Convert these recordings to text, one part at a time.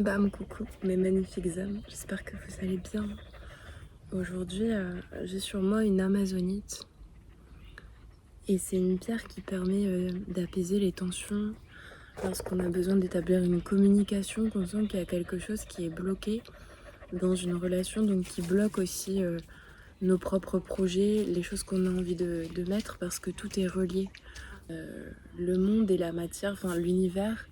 Bam, coucou mes magnifiques âmes, j'espère que vous allez bien. Aujourd'hui, j'ai sur moi une amazonite et c'est une pierre qui permet d'apaiser les tensions lorsqu'on a besoin d'établir une communication, qu'on sent qu'il y a quelque chose qui est bloqué dans une relation, donc qui bloque aussi nos propres projets, les choses qu'on a envie de mettre parce que tout est relié. Le monde et la matière, enfin l'univers,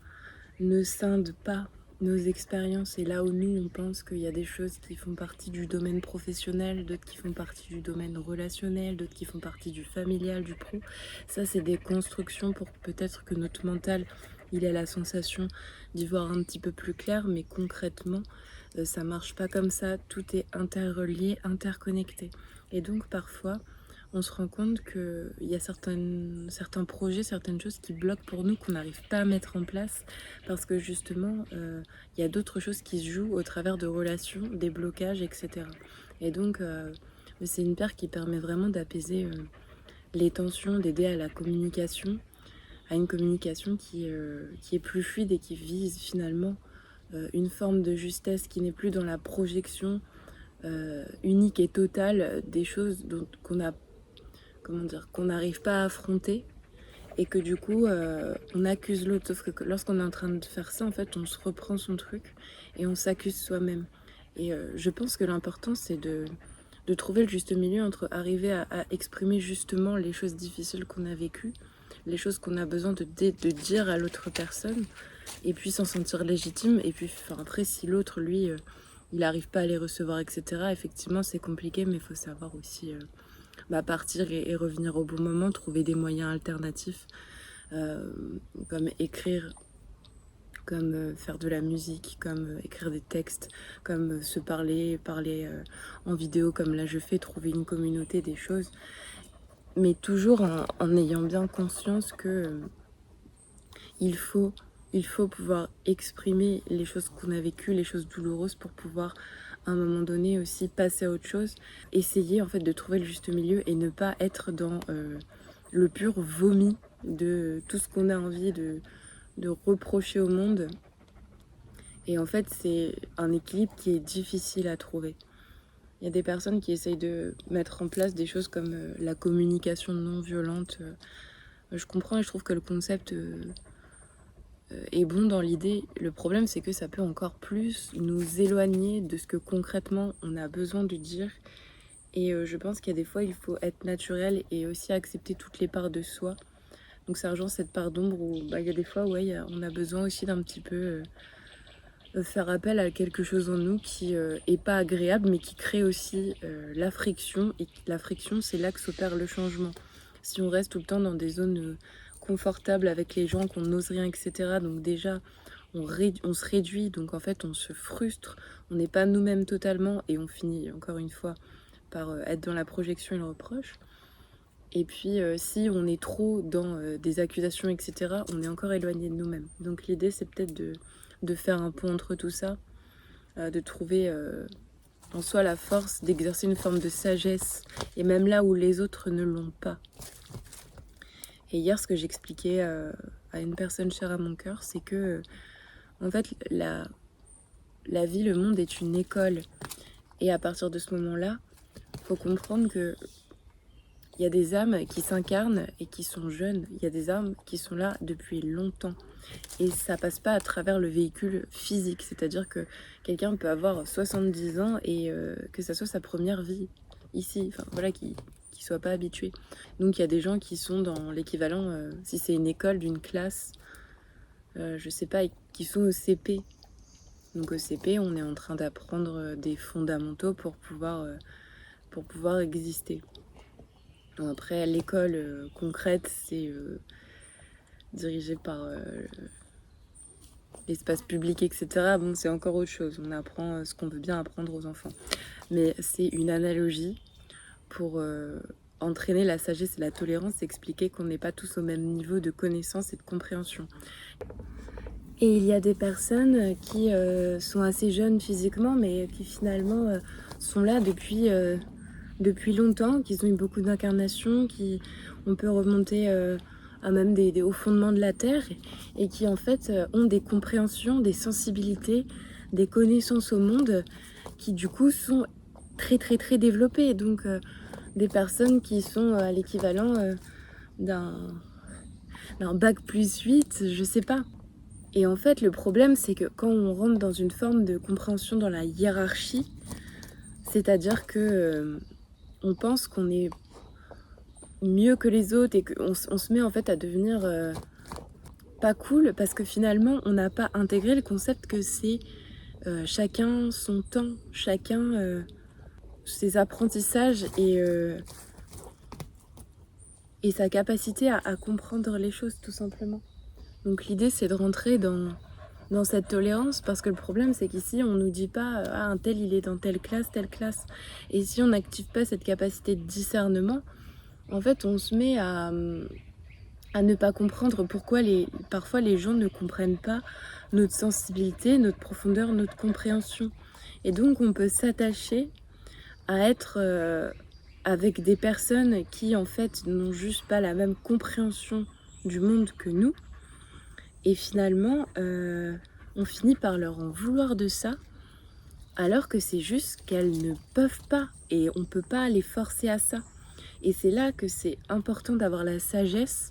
ne scinde pas nos expériences. Et là où nous, on pense qu'il y a des choses qui font partie du domaine professionnel, d'autres qui font partie du domaine relationnel, d'autres qui font partie du familial, du pro, ça c'est des constructions pour peut-être que notre mental, il a la sensation d'y voir un petit peu plus clair, mais concrètement, ça marche pas comme ça. Tout est interrelié, interconnecté. Et donc parfois, on se rend compte qu'il y a certains projets, certaines choses qui bloquent pour nous, qu'on n'arrive pas à mettre en place, parce que justement, il y a d'autres choses qui se jouent au travers de relations, des blocages, etc. Et donc, c'est une pierre qui permet vraiment d'apaiser les tensions, d'aider à la communication, à une communication qui est plus fluide et qui vise finalement une forme de justesse qui n'est plus dans la projection unique et totale des choses qu'on a, comment dire, qu'on n'arrive pas à affronter et que du coup on accuse l'autre. Sauf que lorsqu'on est en train de faire ça, en fait, on se reprend son truc et on s'accuse soi-même. Et je pense que l'important, c'est de trouver le juste milieu entre arriver à exprimer justement les choses difficiles qu'on a vécues, les choses qu'on a besoin de dire à l'autre personne, et puis s'en sentir légitime. Et puis, enfin, après, si l'autre, lui, il n'arrive pas à les recevoir, etc., effectivement, c'est compliqué, mais il faut savoir aussi partir et revenir au bon moment, trouver des moyens alternatifs, euh, comme écrire, comme faire de la musique, comme écrire des textes, comme se parler en vidéo, comme là je fais, trouver une communauté, des choses, mais toujours en ayant bien conscience que il faut, il faut pouvoir exprimer les choses qu'on a vécues, les choses douloureuses pour pouvoir à un moment donné aussi passer à autre chose, essayer en fait de trouver le juste milieu et ne pas être dans le pur vomi de tout ce qu'on a envie de reprocher au monde. Et en fait, c'est un équilibre qui est difficile à trouver. Il y a des personnes qui essayent de mettre en place des choses comme la communication non violente. Je comprends et je trouve que le concept est bon dans l'idée. Le problème, c'est que ça peut encore plus nous éloigner de ce que concrètement on a besoin de dire. Et je pense qu'il y a des fois, il faut être naturel et aussi accepter toutes les parts de soi. Donc ça rejoint cette part d'ombre où il y a des fois, ouais, on a besoin aussi d'un petit peu faire appel à quelque chose en nous qui est pas agréable, mais qui crée aussi la friction. Et la friction, c'est là que s'opère le changement. Si on reste tout le temps dans des zones confortables avec les gens, qu'on n'ose rien, etc., donc déjà, on se réduit, donc en fait, on se frustre, on n'est pas nous-mêmes totalement, et on finit, encore une fois, par être dans la projection et le reproche. Et puis, si on est trop dans des accusations, etc., on est encore éloigné de nous-mêmes. Donc l'idée, c'est peut-être de faire un pont entre tout ça, de trouver en soi la force d'exercer une forme de sagesse, et même là où les autres ne l'ont pas. Et hier, ce que j'expliquais à une personne chère à mon cœur, c'est que, en fait, la vie, le monde est une école. Et à partir de ce moment-là, il faut comprendre que il y a des âmes qui s'incarnent et qui sont jeunes. Il y a des âmes qui sont là depuis longtemps. Et ça passe pas à travers le véhicule physique. C'est-à-dire que quelqu'un peut avoir 70 ans et que ça soit sa première vie ici. Enfin, voilà, qui soit pas habitué. Donc il y a des gens qui sont dans l'équivalent, si c'est une école d'une classe, je sais pas, qui sont au CP. Donc au CP, on est en train d'apprendre des fondamentaux pour pouvoir exister. Après, l'école concrète, c'est dirigé par l'espace public, etc. Bon, c'est encore autre chose. On apprend ce qu'on veut bien apprendre aux enfants. Mais c'est une analogie pour entraîner la sagesse et la tolérance, expliquer qu'on n'est pas tous au même niveau de connaissance et de compréhension. Et il y a des personnes qui sont assez jeunes physiquement, mais qui finalement sont là depuis longtemps, qui ont eu beaucoup d'incarnations, qui on peut remonter à même des hauts fondements de la Terre, et qui en fait ont des compréhensions, des sensibilités, des connaissances au monde qui du coup sont très très très développées. Donc des personnes qui sont à l'équivalent d'un bac plus 8, je sais pas. Et en fait, le problème, c'est que quand on rentre dans une forme de compréhension dans la hiérarchie, c'est-à-dire que on pense qu'on est mieux que les autres et qu'on se met en fait à devenir pas cool parce que finalement, on n'a pas intégré le concept que c'est chacun son temps, chacun ses apprentissages et sa capacité à comprendre les choses tout simplement. Donc l'idée, c'est de rentrer dans cette tolérance parce que le problème, c'est qu'ici, on nous dit pas ah, un tel, il est dans telle classe, telle classe. Et si on n'active pas cette capacité de discernement, en fait, on se met à ne pas comprendre pourquoi parfois les gens ne comprennent pas notre sensibilité, notre profondeur, notre compréhension. Et donc, on peut s'attacher à être avec des personnes qui, en fait, n'ont juste pas la même compréhension du monde que nous. Et finalement, on finit par leur en vouloir de ça, alors que c'est juste qu'elles ne peuvent pas, et on ne peut pas les forcer à ça. Et c'est là que c'est important d'avoir la sagesse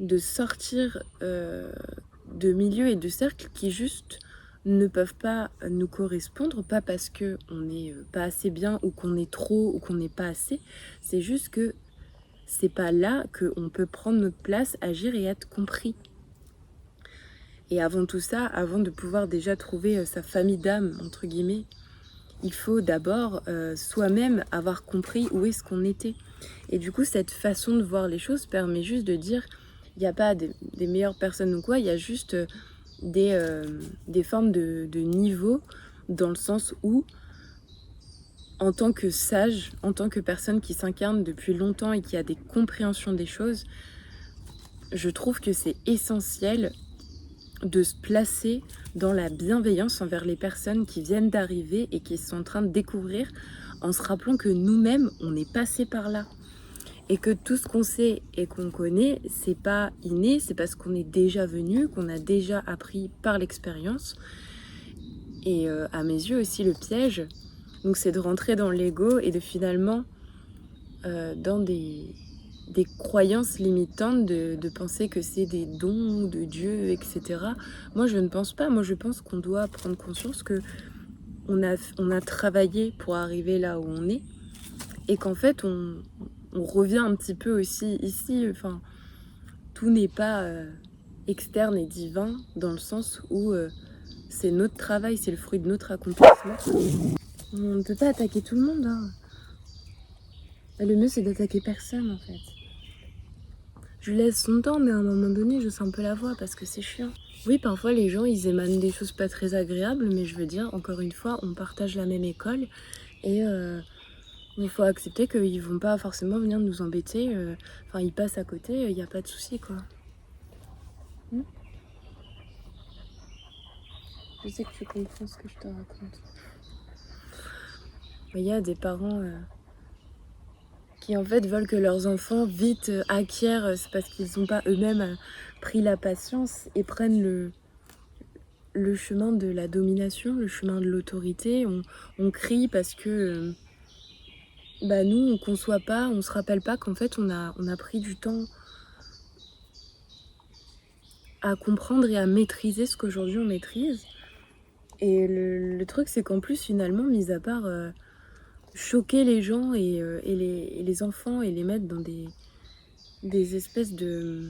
de sortir de milieux et de cercles qui juste ne peuvent pas nous correspondre, pas parce qu'on n'est pas assez bien ou qu'on est trop ou qu'on n'est pas assez, c'est juste que c'est pas là qu'on peut prendre notre place, agir et être compris. Et avant tout ça, avant de pouvoir déjà trouver sa famille d'âme, entre guillemets, il faut d'abord soi-même avoir compris où est-ce qu'on était. Et du coup, cette façon de voir les choses permet juste de dire, il n'y a pas des meilleures personnes ou quoi, il y a juste des formes de niveau, dans le sens où, en tant que sage, en tant que personne qui s'incarne depuis longtemps et qui a des compréhensions des choses, je trouve que c'est essentiel de se placer dans la bienveillance envers les personnes qui viennent d'arriver et qui sont en train de découvrir, en se rappelant que nous-mêmes, on est passé par là. Et que tout ce qu'on sait et qu'on connaît, c'est pas inné, c'est parce qu'on est déjà venu, qu'on a déjà appris par l'expérience. Et à mes yeux aussi, le piège, donc c'est de rentrer dans l'ego et de finalement, dans des croyances limitantes de penser que c'est des dons de Dieu, etc. Moi, je ne pense pas. Moi, je pense qu'on doit prendre conscience que on a travaillé pour arriver là où on est et qu'en fait, on revient un petit peu aussi ici. Enfin, tout n'est pas externe et divin dans le sens où c'est notre travail, c'est le fruit de notre accomplissement. On ne peut pas attaquer tout le monde. Hein. Le mieux, c'est d'attaquer personne, en fait. Je laisse son temps, mais à un moment donné, je sens un peu la voix parce que c'est chiant. Oui, parfois, les gens, ils émanent des choses pas très agréables, mais je veux dire, encore une fois, on partage la même école et il faut accepter qu'ils vont pas forcément venir nous embêter. Enfin, ils passent à côté, il n'y a pas de souci, quoi. Je sais que tu comprends ce que je te raconte. Il y a des parents qui en fait veulent que leurs enfants vite acquièrent, c'est parce qu'ils n'ont pas eux-mêmes pris la patience et prennent le chemin de la domination, le chemin de l'autorité. On crie parce que nous on conçoit pas, on se rappelle pas qu'en fait on a pris du temps à comprendre et à maîtriser ce qu'aujourd'hui on maîtrise. Et le truc c'est qu'en plus finalement, mis à part choquer les gens et les enfants et les mettre dans des espèces de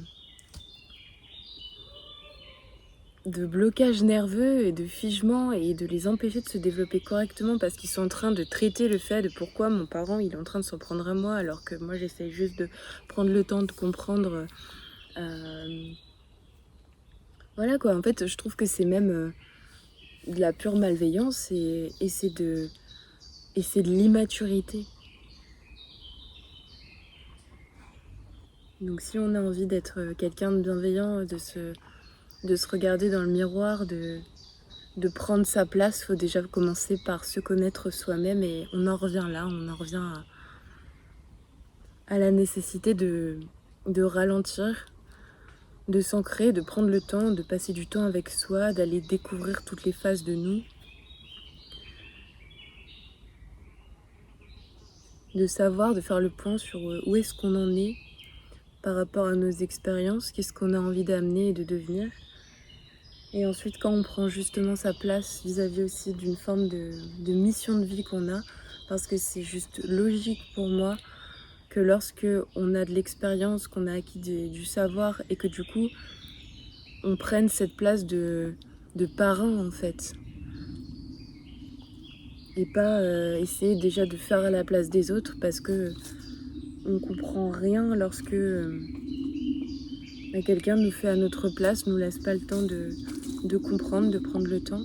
blocage nerveux et de figement et de les empêcher de se développer correctement parce qu'ils sont en train de traiter le fait de pourquoi mon parent il est en train de s'en prendre à moi alors que moi j'essaie juste de prendre le temps de comprendre. Voilà quoi, en fait je trouve que c'est même de la pure malveillance et c'est de l'immaturité. Donc si on a envie d'être quelqu'un de bienveillant, de se regarder dans le miroir, de prendre sa place, faut déjà commencer par se connaître soi-même et on en revient là, on en revient à la nécessité de ralentir de s'ancrer, de prendre le temps, de passer du temps avec soi, d'aller découvrir toutes les phases de nous, de savoir, de faire le point sur où est-ce qu'on en est par rapport à nos expériences, qu'est-ce qu'on a envie d'amener et de devenir. Et ensuite, quand on prend justement sa place vis-à-vis aussi d'une forme de mission de vie qu'on a, parce que c'est juste logique pour moi que lorsque on a de l'expérience, qu'on a acquis du savoir et que du coup, on prenne cette place de parrain en fait. Et pas essayer déjà de faire à la place des autres parce que on comprend rien lorsque quelqu'un nous fait à notre place, nous laisse pas le temps de comprendre, de prendre le temps.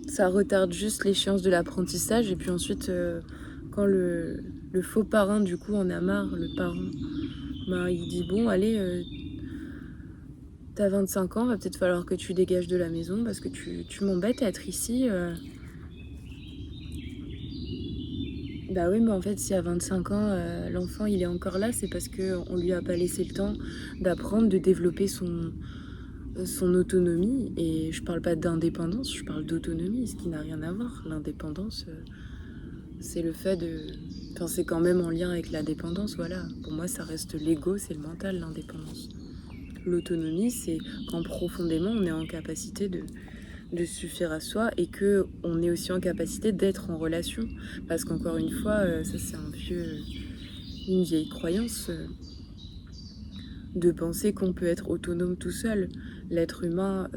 Ça retarde juste l'échéance de l'apprentissage et puis ensuite quand le faux parrain du coup en a marre, le parrain, bah, il dit bon allez t'as 25 ans, va peut-être falloir que tu dégages de la maison parce que tu m'embêtes à être ici. Bah oui, mais en fait, si à 25 ans, l'enfant il est encore là, c'est parce qu'on lui a pas laissé le temps d'apprendre, de développer son autonomie. Et je parle pas d'indépendance, je parle d'autonomie, ce qui n'a rien à voir. L'indépendance, c'est le fait de... Enfin, c'est quand même en lien avec la dépendance, voilà. Pour moi, ça reste l'ego, c'est le mental, l'indépendance. L'autonomie, c'est quand profondément on est en capacité de suffire à soi et que on est aussi en capacité d'être en relation. Parce qu'encore une fois, ça c'est une vieille croyance de penser qu'on peut être autonome tout seul. L'être humain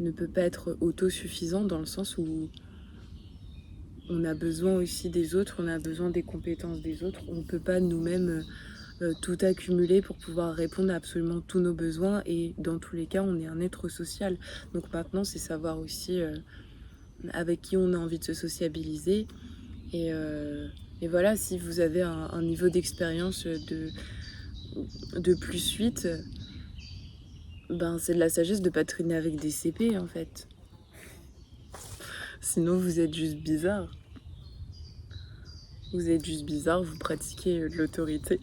ne peut pas être autosuffisant dans le sens où on a besoin aussi des autres, on a besoin des compétences des autres. On ne peut pas nous-mêmes tout accumuler pour pouvoir répondre à absolument tous nos besoins et dans tous les cas, on est un être social. Donc maintenant, c'est savoir aussi avec qui on a envie de se sociabiliser. Et voilà, si vous avez un niveau d'expérience de plus 8, ben c'est de la sagesse de pas traîner avec des CP en fait. Sinon vous êtes juste bizarre. Vous êtes juste bizarre, vous pratiquez de l'autorité.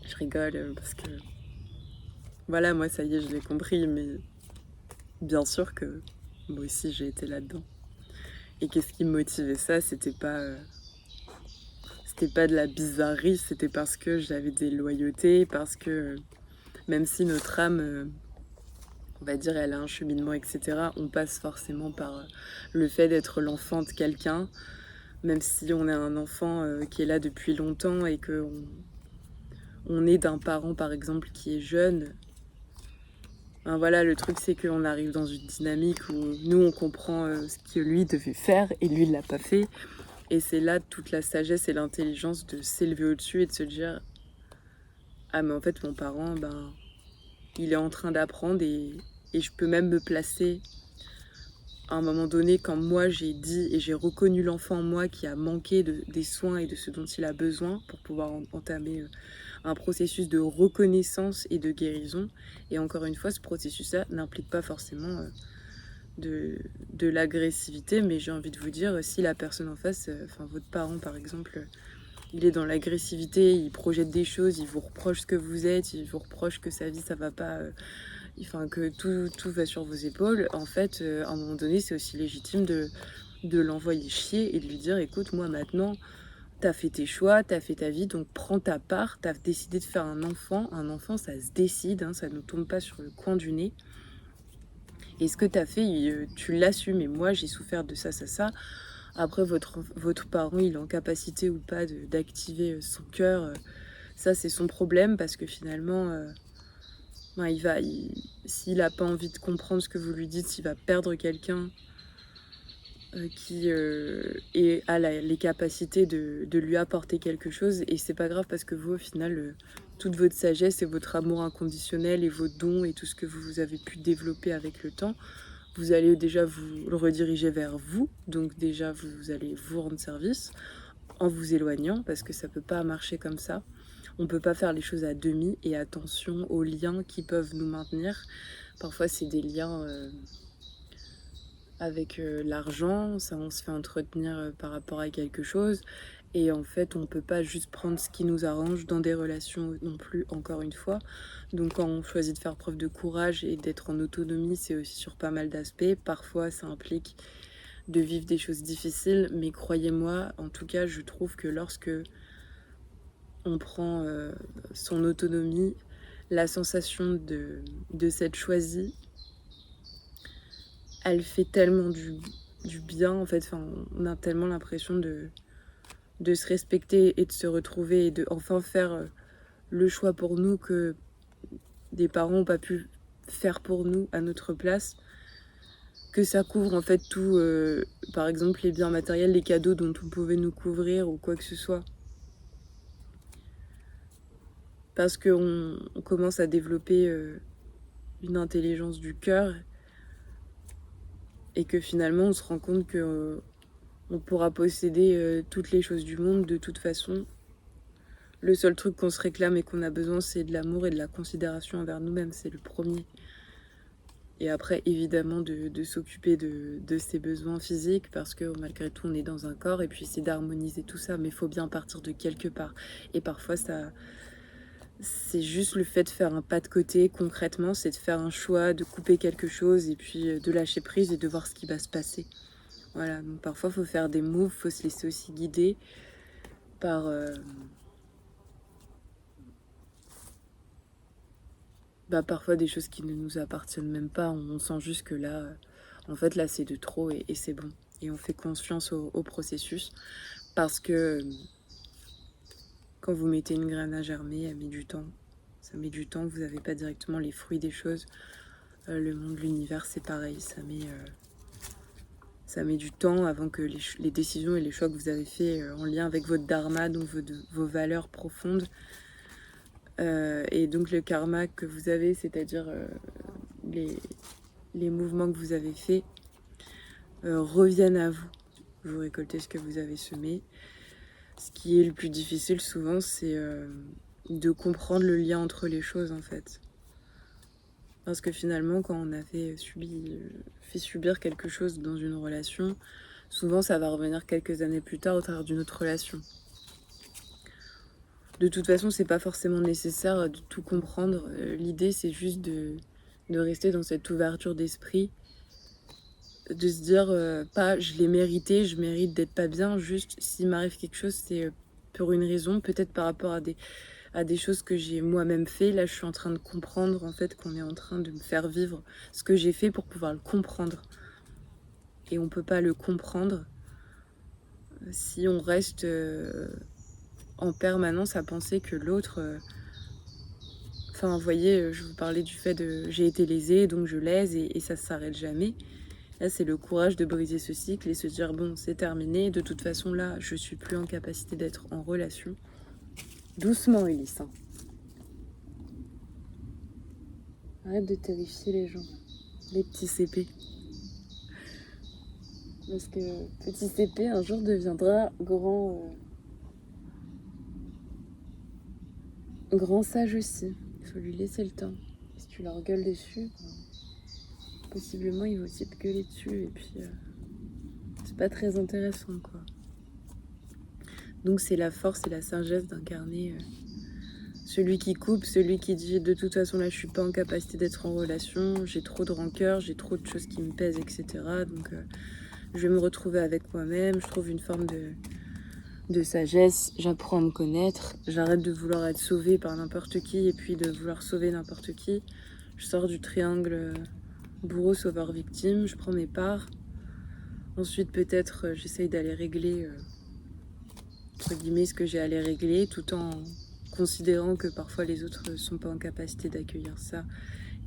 Je rigole parce que... Voilà, moi ça y est, je l'ai compris, mais bien sûr que moi aussi j'ai été là-dedans. Et qu'est-ce qui me motivait ça, c'était pas de la bizarrerie, c'était parce que j'avais des loyautés, parce que même si notre âme, on va dire, elle a un cheminement, etc., on passe forcément par le fait d'être l'enfant de quelqu'un, même si on est un enfant qui est là depuis longtemps et que on est d'un parent, par exemple, qui est jeune. Ben voilà, le truc, c'est qu'on arrive dans une dynamique où nous, on comprend ce que lui devait faire et lui, il l'a pas fait. Et c'est là toute la sagesse et l'intelligence de s'élever au-dessus et de se dire « Ah, mais en fait, mon parent, ben, il est en train d'apprendre et je peux même me placer à un moment donné quand moi j'ai dit et j'ai reconnu l'enfant en moi qui a manqué des soins et de ce dont il a besoin pour pouvoir entamer un processus de reconnaissance et de guérison. Et encore une fois, ce processus-là n'implique pas forcément de l'agressivité, mais j'ai envie de vous dire, si la personne en face, enfin votre parent par exemple, il est dans l'agressivité, il projette des choses, il vous reproche ce que vous êtes, il vous reproche que sa vie ça va pas, enfin que tout va sur vos épaules, en fait, à un moment donné, c'est aussi légitime de l'envoyer chier et de lui dire écoute, moi maintenant, t'as fait tes choix, t'as fait ta vie, donc prends ta part, t'as décidé de faire un enfant ça se décide, hein, ça ne tombe pas sur le coin du nez. Et ce que t'as fait, tu l'assumes, et moi j'ai souffert de ça, ça, ça. Après, votre parent, il est en capacité ou pas d'activer son cœur, ça c'est son problème, parce que finalement, ben, s'il n'a pas envie de comprendre ce que vous lui dites, s'il va perdre quelqu'un qui a les capacités de lui apporter quelque chose, et c'est pas grave parce que vous, au final, toute votre sagesse et votre amour inconditionnel et vos dons et tout ce que vous avez pu développer avec le temps, vous allez déjà vous le rediriger vers vous, donc déjà vous allez vous rendre service en vous éloignant, parce que ça peut pas marcher comme ça. On peut pas faire les choses à demi, et attention aux liens qui peuvent nous maintenir. Parfois c'est des liens avec l'argent, ça on se fait entretenir par rapport à quelque chose, Et en fait, on peut pas juste prendre ce qui nous arrange dans des relations non plus, encore une fois. Donc quand on choisit de faire preuve de courage et d'être en autonomie, c'est aussi sur pas mal d'aspects. Parfois, ça implique de vivre des choses difficiles, mais croyez-moi, en tout cas, je trouve que lorsque on prend son autonomie, la sensation de s'être choisi, elle fait tellement du bien, en fait. Enfin, on a tellement l'impression de se respecter et de se retrouver et de enfin faire le choix pour nous que des parents n'ont pas pu faire pour nous à notre place, que ça couvre en fait tout, par exemple les biens matériels, les cadeaux dont on pouvait nous couvrir ou quoi que ce soit. Parce qu'on commence à développer une intelligence du cœur et que finalement on se rend compte que on pourra posséder toutes les choses du monde de toute façon. Le seul truc qu'on se réclame et qu'on a besoin, c'est de l'amour et de la considération envers nous-mêmes, c'est le premier. Et après, évidemment, de s'occuper de ses besoins physiques, parce que malgré tout, on est dans un corps, et puis c'est d'harmoniser tout ça, mais il faut bien partir de quelque part. Et parfois, ça, c'est juste le fait de faire un pas de côté, concrètement, c'est de faire un choix, de couper quelque chose, et puis de lâcher prise et de voir ce qui va se passer. Voilà, donc parfois, il faut faire des moves, il faut se laisser aussi guider par... parfois des choses qui ne nous appartiennent même pas. On sent juste que là, en fait, là, c'est de trop et c'est bon. Et on fait confiance au processus parce que quand vous mettez une graine à germer, elle met du temps. Ça met du temps, vous n'avez pas directement les fruits des choses. Le monde, l'univers, c'est pareil. Ça met du temps avant que les décisions et les choix que vous avez faits en lien avec votre dharma, donc vos valeurs profondes, et donc le karma que vous avez, c'est-à-dire les mouvements que vous avez faits, reviennent à vous. Vous récoltez ce que vous avez semé. Ce qui est le plus difficile souvent, c'est de comprendre le lien entre les choses en fait. Parce que finalement, quand on a fait subir quelque chose dans une relation, souvent ça va revenir quelques années plus tard au travers d'une autre relation. De toute façon, c'est pas forcément nécessaire de tout comprendre. L'idée, c'est juste de rester dans cette ouverture d'esprit, de se dire pas je l'ai mérité, je mérite d'être pas bien, juste s'il m'arrive quelque chose, c'est pour une raison, peut-être par rapport à des choses que j'ai moi-même fait. Là, je suis en train de comprendre en fait qu'on est en train de me faire vivre ce que j'ai fait pour pouvoir le comprendre. Et on peut pas le comprendre si on reste en permanence à penser que l'autre... Enfin, vous voyez, je vous parlais du fait de j'ai été lésée, donc je lèse et ça s'arrête jamais. Là, c'est le courage de briser ce cycle et se dire bon, c'est terminé. De toute façon, là, je suis plus en capacité d'être en relation. Doucement, Ulysse. Hein. Arrête de terrifier les gens, les petits CP. Parce que petit CP un jour deviendra grand sage aussi. Il faut lui laisser le temps. Si tu leur gueules dessus, possiblement il va aussi te gueuler dessus et puis c'est pas très intéressant quoi. Donc c'est la force et la sagesse d'incarner celui qui coupe, celui qui dit de toute façon là je suis pas en capacité d'être en relation, j'ai trop de rancœur, j'ai trop de choses qui me pèsent, etc. Donc je vais me retrouver avec moi-même, je trouve une forme de sagesse, j'apprends à me connaître, j'arrête de vouloir être sauvée par n'importe qui et puis de vouloir sauver n'importe qui. Je sors du triangle bourreau, sauveur, victime, je prends mes parts. Ensuite peut-être j'essaye d'aller régler entre guillemets ce que j'ai à aller régler tout en considérant que parfois les autres ne sont pas en capacité d'accueillir ça.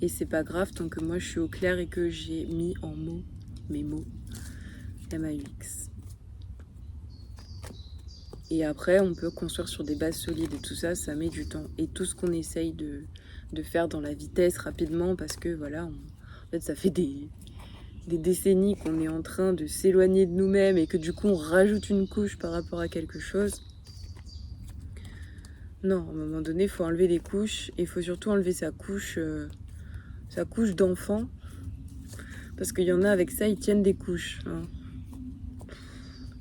Et c'est pas grave tant que moi je suis au clair et que j'ai mis en mots mes mots. MAUX. Et après, on peut construire sur des bases solides et tout ça, ça met du temps. Et tout ce qu'on essaye de faire dans la vitesse rapidement, parce que voilà, en fait, ça fait des décennies qu'on est en train de s'éloigner de nous-mêmes et que du coup, on rajoute une couche par rapport à quelque chose. Non, à un moment donné, il faut enlever des couches et il faut surtout enlever sa couche d'enfant. Parce qu'il y en a avec ça, ils tiennent des couches. Hein.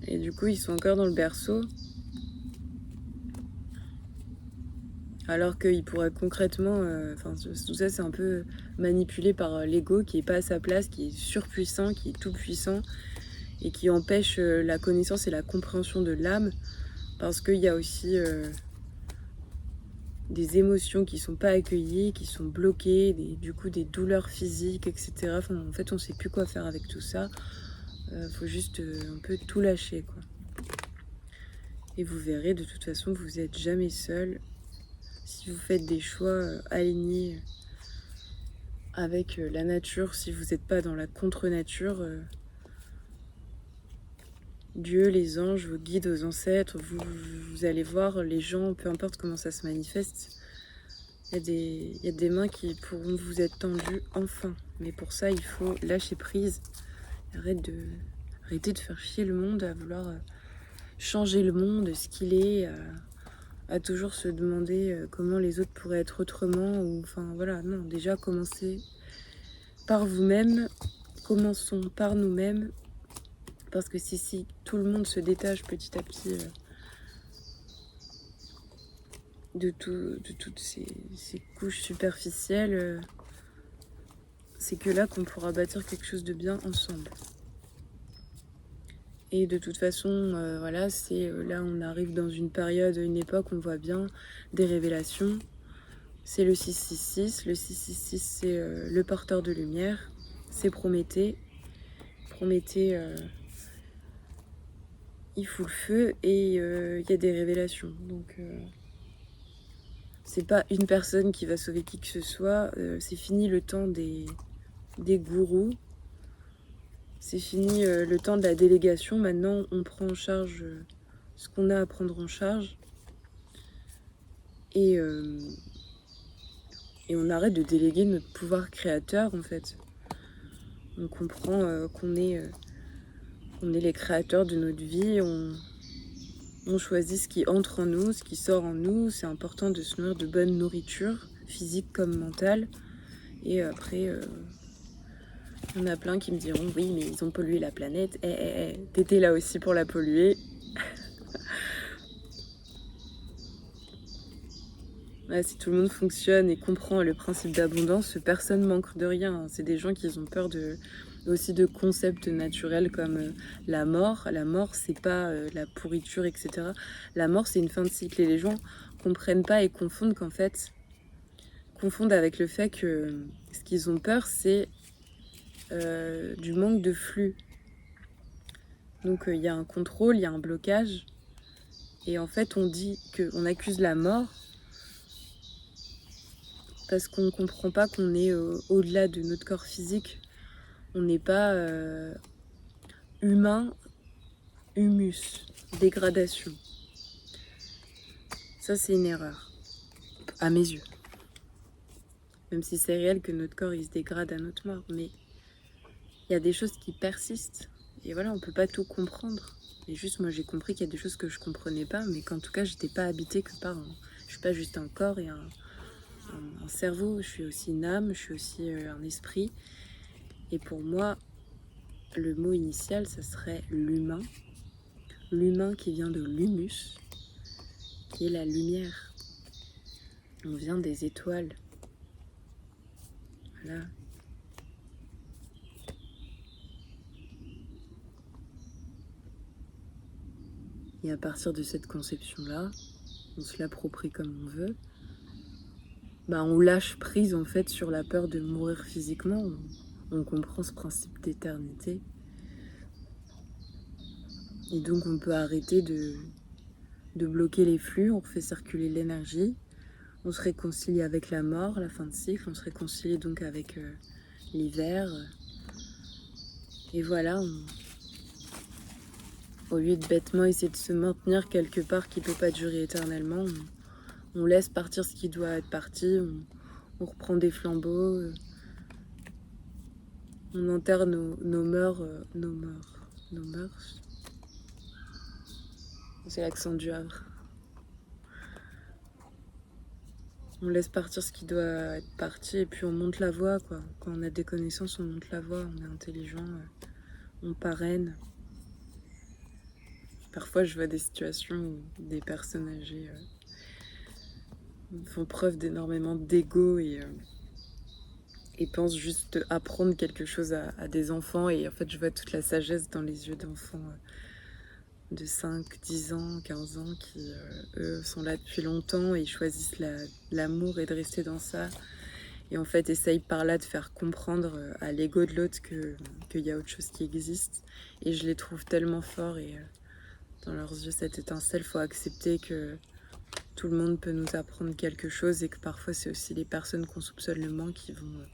Et du coup, ils sont encore dans le berceau. Alors qu'il pourrait concrètement... tout ça, c'est un peu manipulé par l'ego qui est pas à sa place, qui est surpuissant, qui est tout puissant et qui empêche la connaissance et la compréhension de l'âme, parce qu'il y a aussi des émotions qui sont pas accueillies, qui sont bloquées, du coup des douleurs physiques, etc. Enfin, en fait, on sait plus quoi faire avec tout ça. Faut juste un peu tout lâcher, quoi. Et vous verrez, de toute façon, vous n'êtes jamais seul. Si vous faites des choix alignés avec la nature, si vous n'êtes pas dans la contre-nature, Dieu, les anges, vos guides, vos ancêtres, vous allez voir les gens, peu importe comment ça se manifeste, il y a des mains qui pourront vous être tendues enfin. Mais pour ça, il faut lâcher prise. Arrêter de faire chier le monde à vouloir changer le monde, ce qu'il est, à toujours se demander comment les autres pourraient être autrement. Ou, enfin voilà, non, déjà commencez par vous-même, commençons par nous-mêmes. Parce que si tout le monde se détache petit à petit de toutes ces couches superficielles, c'est que là qu'on pourra bâtir quelque chose de bien ensemble. Et de toute façon, voilà, c'est là on arrive dans une période, une époque, on voit bien des révélations. C'est le 666. Le 666, c'est le porteur de lumière. C'est Prométhée. Prométhée, il fout le feu et il y a des révélations. Donc, c'est pas une personne qui va sauver qui que ce soit. C'est fini le temps des gourous. C'est fini le temps de la délégation. Maintenant, on prend en charge ce qu'on a à prendre en charge. Et on arrête de déléguer notre pouvoir créateur, en fait. On comprend qu'on est les créateurs de notre vie. On choisit ce qui entre en nous, ce qui sort en nous. C'est important de se nourrir de bonne nourriture, physique comme mentale. Et après, il y en a plein qui me diront « Oui, mais ils ont pollué la planète. T'étais là aussi pour la polluer. » Ouais, si tout le monde fonctionne et comprend le principe d'abondance, personne ne manque de rien. C'est des gens qui ont peur aussi de concepts naturels comme la mort. La mort, c'est pas la pourriture, etc. La mort, c'est une fin de cycle. Et les gens comprennent pas et confondent avec le fait que ce qu'ils ont peur, c'est du manque de flux. Donc il y a un contrôle, il y a un blocage. Et en fait, on accuse la mort parce qu'on ne comprend pas qu'on est au-delà de notre corps physique. On n'est pas humain, humus, dégradation. Ça, c'est une erreur, à mes yeux. Même si c'est réel que notre corps, il se dégrade à notre mort. Mais il y a des choses qui persistent. Et voilà, on ne peut pas tout comprendre. Et juste, moi, j'ai compris qu'il y a des choses que je ne comprenais pas, mais qu'en tout cas, je n'étais pas habitée que par... Je ne suis pas juste un corps et un cerveau. Je suis aussi une âme, je suis aussi un esprit. Et pour moi, le mot initial, ça serait l'humain. L'humain qui vient de l'humus, qui est la lumière. On vient des étoiles. Voilà. Et à partir de cette conception-là, on se l'approprie comme on veut. On lâche prise en fait sur la peur de mourir physiquement. On comprend ce principe d'éternité. Et donc on peut arrêter de bloquer les flux, on fait circuler l'énergie. On se réconcilie avec la mort, la fin de cycle. On se réconcilie donc avec l'hiver. Et voilà, au lieu de bêtement essayer de se maintenir quelque part qui ne peut pas durer éternellement, on laisse partir ce qui doit être parti, on reprend des flambeaux, on enterre nos mœurs. C'est l'accent du Havre. On laisse partir ce qui doit être parti et puis on monte la voie, quoi. Quand on a des connaissances, on monte la voie, on est intelligent, on parraine. Parfois, je vois des situations où des personnes âgées font preuve d'énormément d'ego et pensent juste apprendre quelque chose à des enfants. Et en fait, je vois toute la sagesse dans les yeux d'enfants de 5, 10 ans, 15 ans qui, eux, sont là depuis longtemps et choisissent l'amour et de rester dans ça. Et en fait, essayent par là de faire comprendre à l'ego de l'autre qu'il y a autre chose qui existe. Et je les trouve tellement forts et dans leurs yeux, cette étincelle, faut accepter que tout le monde peut nous apprendre quelque chose et que parfois, c'est aussi les personnes qu'on soupçonne le moins qui vont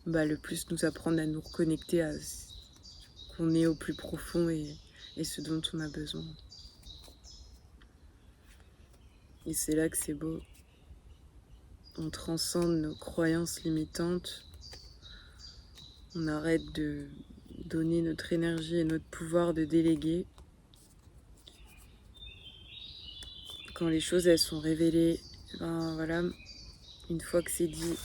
le plus nous apprendre à nous reconnecter à ce qu'on est au plus profond et ce dont on a besoin. Et c'est là que c'est beau. On transcende nos croyances limitantes. On arrête de donner notre énergie et notre pouvoir de déléguer. Quand les choses elles sont révélées, ben voilà, une fois que c'est dit,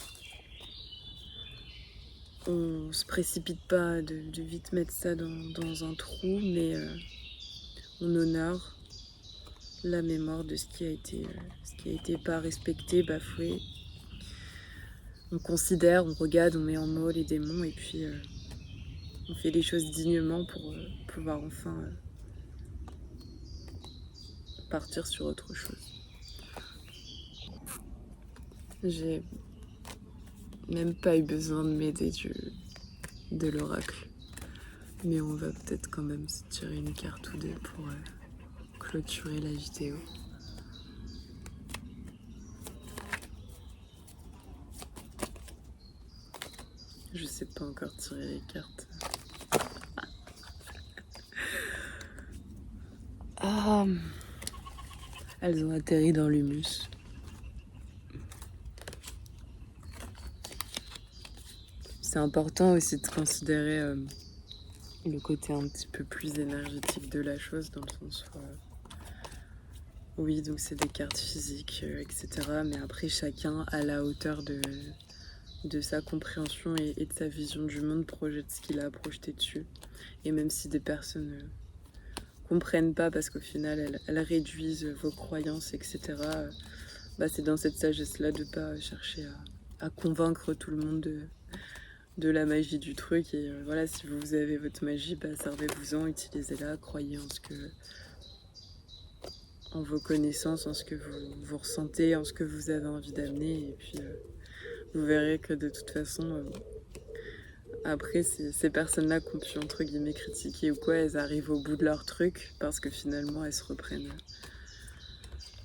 on se précipite pas de vite mettre ça dans un trou, mais on honore la mémoire de ce qui a été pas respecté, bafoué. On considère, on regarde, on met en mots les démons et puis on fait les choses dignement pour pouvoir enfin partir sur autre chose. J'ai même pas eu besoin de m'aider de l'oracle. Mais on va peut-être quand même se tirer une carte ou deux pour clôturer la vidéo. Je sais pas encore tirer les cartes. Ah, elles ont atterri dans l'humus. C'est important aussi de considérer le côté un petit peu plus énergétique de la chose, dans le sens où, oui, donc c'est des cartes physiques, etc. Mais après, chacun, à la hauteur de sa compréhension et de sa vision du monde, projette ce qu'il a à projeter dessus. Et même si des personnes comprennent pas, parce qu'au final, elles réduisent vos croyances, etc., c'est dans cette sagesse-là de pas chercher à convaincre tout le monde de la magie du truc. Et voilà, si vous avez votre magie, servez-vous-en, utilisez-la, croyez en vos connaissances, en ce que vous ressentez, en ce que vous avez envie d'amener. Et puis, vous verrez que de toute façon, après, ces personnes-là qu'on pu, entre guillemets, critiquer ou quoi, elles arrivent au bout de leur truc parce que finalement, elles se reprennent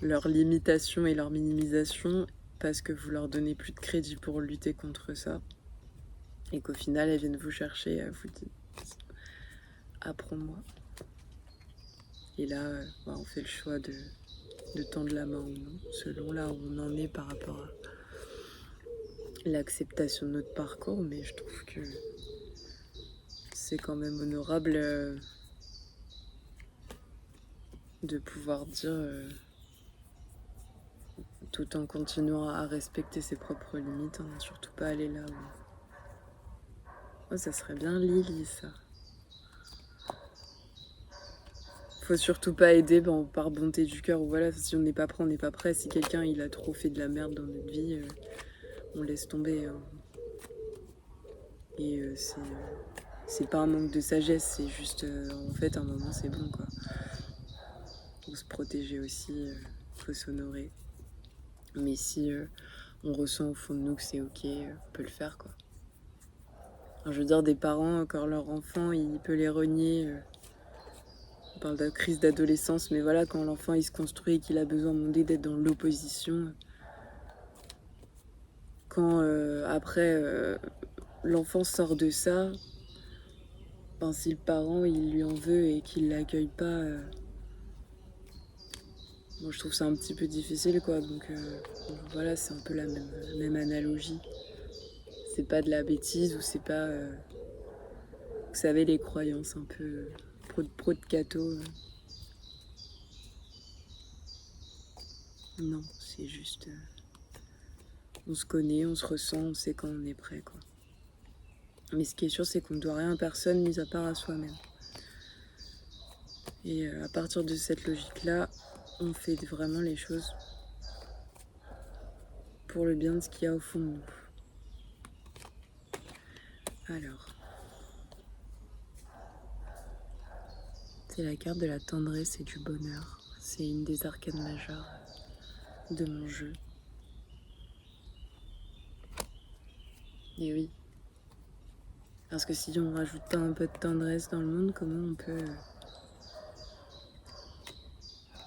leurs limitations et leur minimisation parce que vous leur donnez plus de crédit pour lutter contre ça. Et qu'au final, elles viennent vous chercher, elles vous disent « apprends-moi ». Et là, on fait le choix de tendre la main ou non, selon là où on en est par rapport à l'acceptation de notre parcours. Mais je trouve que c'est quand même honorable de pouvoir dire, tout en continuant à respecter ses propres limites, surtout pas aller là où... Oh, ça serait bien Lily, ça. Faut surtout pas aider par bonté du cœur, ou voilà, si on n'est pas prêt, on n'est pas prêt. Si quelqu'un il a trop fait de la merde dans notre vie, on laisse tomber. Et c'est pas un manque de sagesse, c'est juste en fait un moment c'est bon quoi. Faut se protéger aussi, faut s'honorer. Mais si on ressent au fond de nous que c'est ok, on peut le faire quoi. Enfin, je veux dire, des parents, quand leur enfant il peut les renier, on parle de crise d'adolescence, mais voilà, quand l'enfant il se construit et qu'il a besoin d'être dans l'opposition, quand après l'enfant sort de ça, si le parent il lui en veut et qu'il l'accueille pas, moi je trouve ça un petit peu difficile quoi. Donc voilà, c'est un peu la même analogie. C'est pas de la bêtise ou c'est pas, vous savez, les croyances un peu pro de gâteau. Non, c'est juste, on se connaît, on se ressent, on sait quand on est prêt quoi. Mais ce qui est sûr, c'est qu'on ne doit rien à personne, mis à part à soi-même. Et à partir de cette logique-là, on fait vraiment les choses pour le bien de ce qu'il y a au fond de nous. Alors, c'est la carte de la tendresse et du bonheur. C'est une des arcanes majeures de mon jeu. Et oui, parce que si on rajoute pas un peu de tendresse dans le monde, comment on peut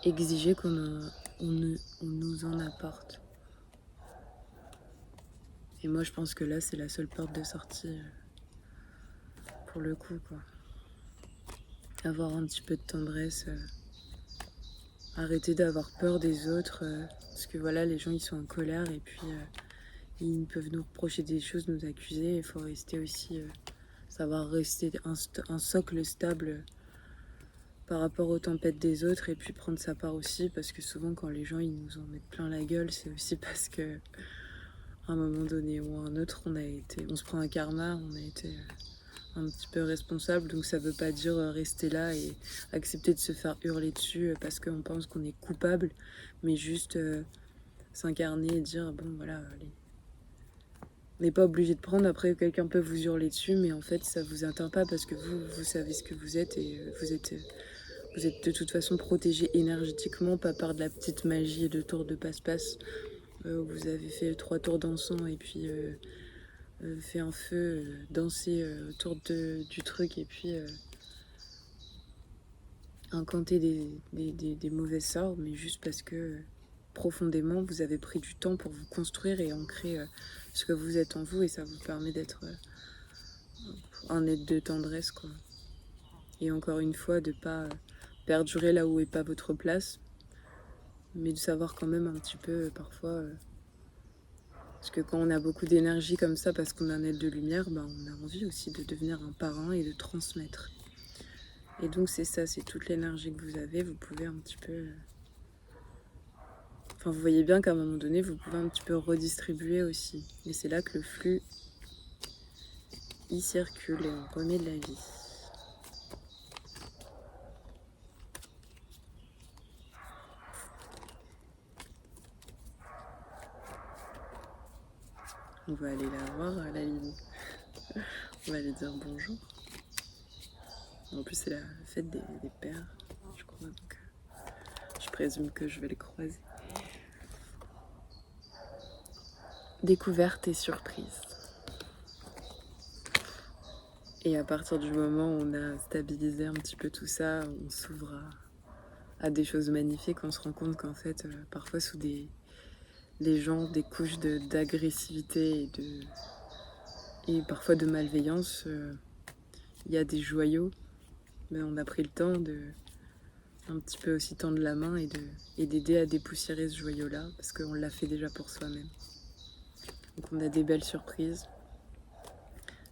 exiger qu'on nous en apporte? Et moi, je pense que là, c'est la seule porte de sortie pour le coup, quoi. Avoir un petit peu de tendresse, arrêter d'avoir peur des autres, parce que voilà, les gens, ils sont en colère et puis ils peuvent nous reprocher des choses, nous accuser. Il faut rester aussi, savoir rester un socle stable par rapport aux tempêtes des autres et puis prendre sa part aussi, parce que souvent quand les gens ils nous en mettent plein la gueule, c'est aussi parce que à un moment donné ou à un autre on se prend un karma, on a été un petit peu responsable. Donc ça veut pas dire rester là et accepter de se faire hurler dessus parce qu'on pense qu'on est coupable, mais juste s'incarner et dire bon voilà, allez. On n'est pas obligé de prendre, après quelqu'un peut vous hurler dessus, mais en fait ça vous atteint pas parce que vous savez ce que vous êtes et vous êtes de toute façon protégé énergétiquement, pas par de la petite magie et de tours de passe-passe. Vous avez fait 3 tours d'encens et puis fait un feu, dansé autour du truc et puis incanter des mauvais sorts, mais juste parce que profondément vous avez pris du temps pour vous construire et ancrer ce que vous êtes en vous, et ça vous permet d'être un être de tendresse, quoi. Et encore une fois, de pas perdurer là où est pas votre place, mais de savoir quand même un petit peu parfois parce que quand on a beaucoup d'énergie comme ça parce qu'on a un être de lumière, bah, on a envie aussi de devenir un parrain et de transmettre. Et donc c'est ça, c'est toute l'énergie que vous avez, vous pouvez un petit peu enfin vous voyez bien qu'à un moment donné vous pouvez un petit peu redistribuer aussi, et c'est là que le flux il circule et on remet de la vie. On va aller la voir, la Lily. On va aller dire bonjour. En plus, c'est la fête des pères, je crois, donc je présume que je vais les croiser. Découverte et surprise. Et à partir du moment où on a stabilisé un petit peu tout ça, on s'ouvre à des choses magnifiques, on se rend compte qu'en fait, parfois sous les gens, des couches d'agressivité et parfois de malveillance, il y a des joyaux. Mais on a pris le temps de un petit peu aussi tendre la main et d'aider à dépoussiérer ce joyau-là, parce qu'on l'a fait déjà pour soi-même. Donc on a des belles surprises.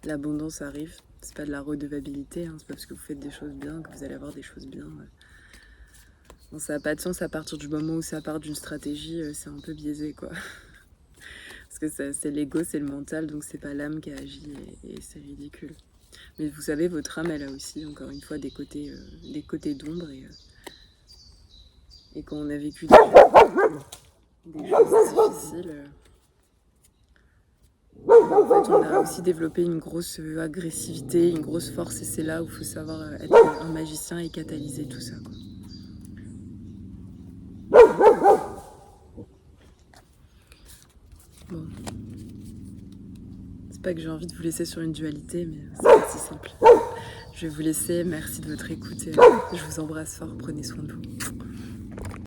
L'abondance arrive. C'est pas de la redevabilité, hein. C'est pas parce que vous faites des choses bien que vous allez avoir des choses bien. Bon, ça n'a pas de sens à partir du moment où ça part d'une stratégie, c'est un peu biaisé, quoi. Parce que c'est l'ego, c'est le mental, donc c'est pas l'âme qui agit et c'est ridicule. Mais vous savez, votre âme, elle a aussi, encore une fois, des côtés d'ombre et quand on a vécu des choses difficiles, en fait, on a aussi développé une grosse agressivité, une grosse force, et c'est là où il faut savoir être un magicien et catalyser tout ça, quoi. Bon. C'est pas que j'ai envie de vous laisser sur une dualité, mais c'est pas si simple. Je vais vous laisser, merci de votre écoute et je vous embrasse fort, prenez soin de vous.